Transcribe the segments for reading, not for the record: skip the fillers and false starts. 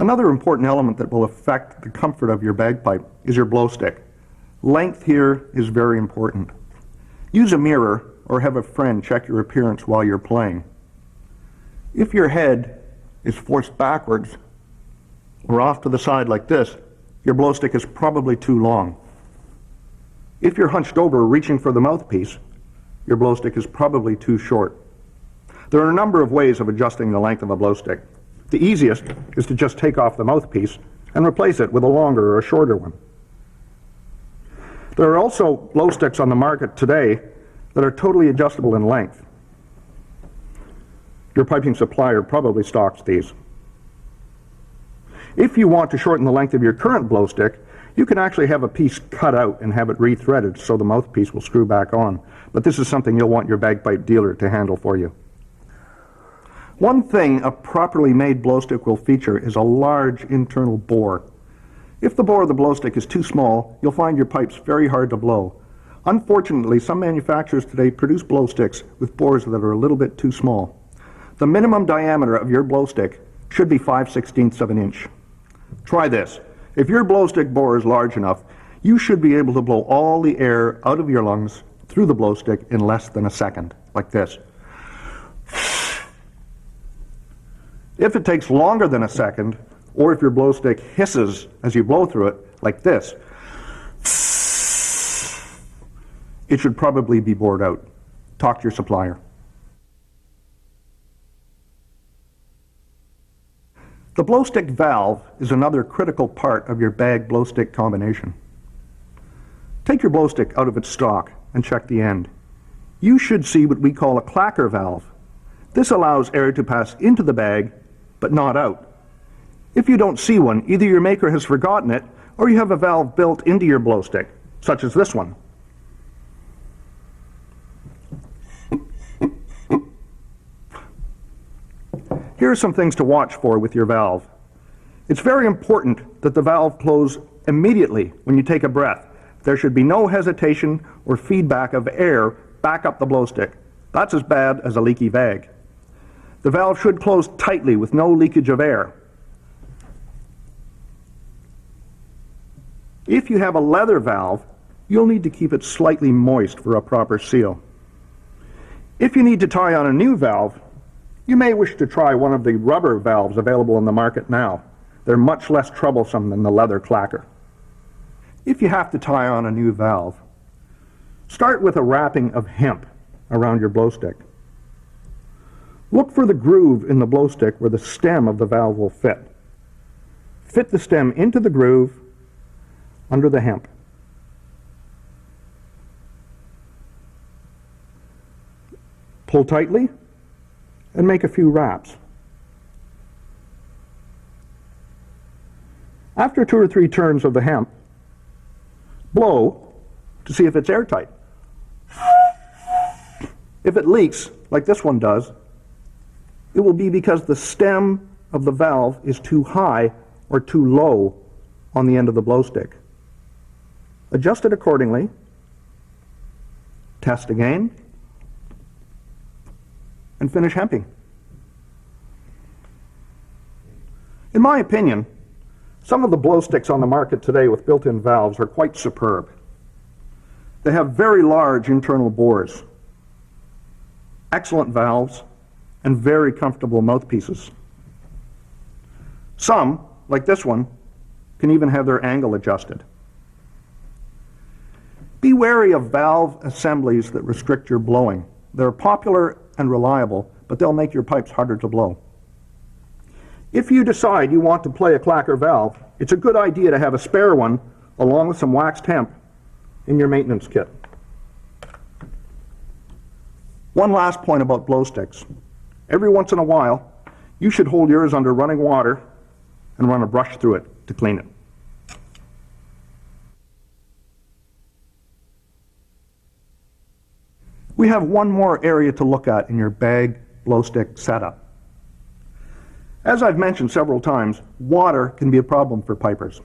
Another important element that will affect the comfort of your bagpipe is your blowstick. Length here is very important. Use a mirror or have a friend check your appearance while you're playing. If your head is forced backwards or off to the side like this, your blowstick is probably too long. If you're hunched over reaching for the mouthpiece, your blowstick is probably too short. There are a number of ways of adjusting the length of a blowstick. The easiest is to just take off the mouthpiece and replace it with a longer or a shorter one. There are also blowsticks on the market today that are totally adjustable in length. Your piping supplier probably stocks these. If you want to shorten the length of your current blowstick, you can actually have a piece cut out and have it rethreaded so the mouthpiece will screw back on. But this is something you'll want your bagpipe dealer to handle for you. One thing a properly made blowstick will feature is a large internal bore. If the bore of the blowstick is too small, you'll find your pipes very hard to blow. Unfortunately, some manufacturers today produce blowsticks with bores that are a little bit too small. The minimum diameter of your blowstick should be 5/16 of an inch. Try this. If your blowstick bore is large enough, you should be able to blow all the air out of your lungs through the blowstick in less than a second, like this. If it takes longer than a second, or if your blowstick hisses as you blow through it, like this, it should probably be bored out. Talk to your supplier. The blowstick valve is another critical part of your bag blowstick combination. Take your blowstick out of its stock and check the end. You should see what we call a clacker valve. This allows air to pass into the bag, but not out. If you don't see one, either your maker has forgotten it, or you have a valve built into your blowstick, such as this one. Here are some things to watch for with your valve. It's very important that the valve close immediately when you take a breath. There should be no hesitation or feedback of air back up the blowstick. That's as bad as a leaky bag. The valve should close tightly with no leakage of air. If you have a leather valve, you'll need to keep it slightly moist for a proper seal. If you need to tie on a new valve, you may wish to try one of the rubber valves available in the market now. They're much less troublesome than the leather clacker. If you have to tie on a new valve, start with a wrapping of hemp around your blowstick. Look for the groove in the blowstick where the stem of the valve will fit. Fit the stem into the groove under the hemp. Pull tightly and make a few wraps. After 2 or 3 turns of the hemp, blow to see if it's airtight. If it leaks, like this one does, it will be because the stem of the valve is too high or too low on the end of the blowstick. Adjust it accordingly. Test again. And finish hemping. In my opinion, some of the blowsticks on the market today with built-in valves are quite superb. They have very large internal bores, excellent valves, and very comfortable mouthpieces. Some, like this one, can even have their angle adjusted. Be wary of valve assemblies that restrict your blowing. They're popular and reliable, but they'll make your pipes harder to blow. If you decide you want to play a clacker valve, it's a good idea to have a spare one along with some waxed hemp in your maintenance kit. One last point about blowsticks. Every once in a while, you should hold yours under running water and run a brush through it to clean it. We have one more area to look at in your bag blowstick setup. As I've mentioned several times, water can be a problem for pipers.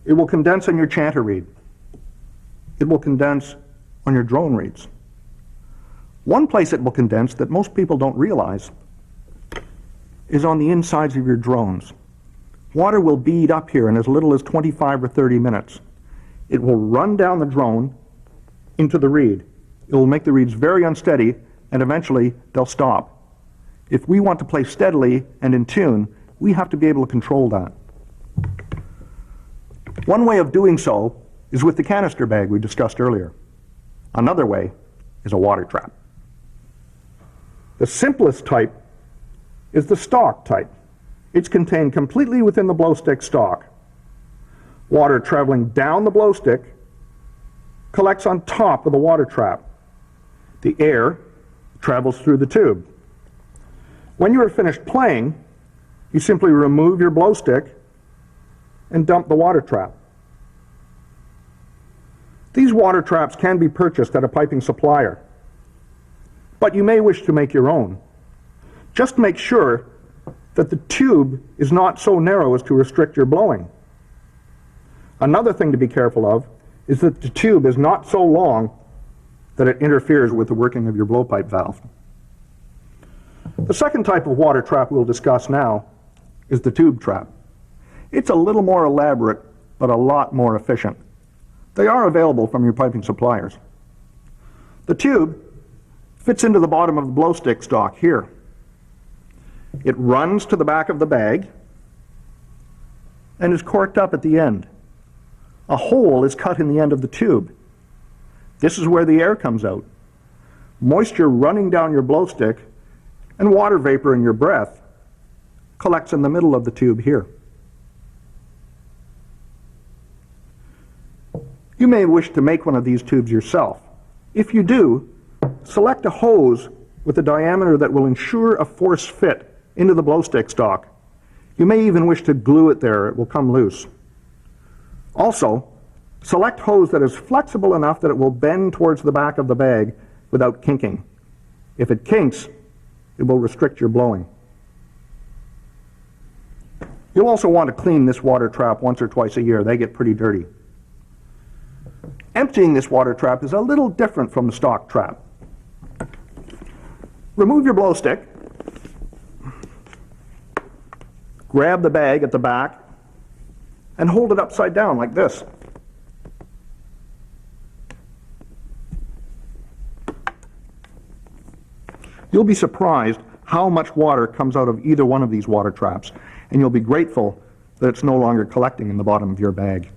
It will condense on your chanter reed. It will condense on your drone reeds. One place it will condense that most people don't realize is on the insides of your drones. Water will bead up here in as little as 25 or 30 minutes. It will run down the drone into the reed. It will make the reeds very unsteady, and eventually they'll stop. If we want to play steadily and in tune, we have to be able to control that. One way of doing so is with the canister bag we discussed earlier. Another way is a water trap. The simplest type is the stalk type. It's contained completely within the blowstick stalk. Water traveling down the blowstick collects on top of the water trap. The air travels through the tube. When you are finished playing, you simply remove your blowstick and dump the water trap. These water traps can be purchased at a piping supplier, but you may wish to make your own. Just make sure that the tube is not so narrow as to restrict your blowing. Another thing to be careful of is that the tube is not so long that it interferes with the working of your blowpipe valve. The second type of water trap we'll discuss now is the tube trap. It's a little more elaborate, but a lot more efficient. They are available from your piping suppliers. The tube fits into the bottom of the blowstick stalk here. It runs to the back of the bag and is corked up at the end. A hole is cut in the end of the tube. This is where the air comes out. Moisture running down your blowstick and water vapor in your breath collects in the middle of the tube here. You may wish to make one of these tubes yourself. If you do, select a hose with a diameter that will ensure a force fit into the blowstick stalk. You may even wish to glue it there. It will come loose. Also, select hose that is flexible enough that it will bend towards the back of the bag without kinking. If it kinks, it will restrict your blowing. You'll also want to clean this water trap once or twice a year. They get pretty dirty. Emptying this water trap is a little different from the stalk trap. Remove your blow stick, grab the bag at the back, and hold it upside down like this. You'll be surprised how much water comes out of either one of these water traps, and you'll be grateful that it's no longer collecting in the bottom of your bag.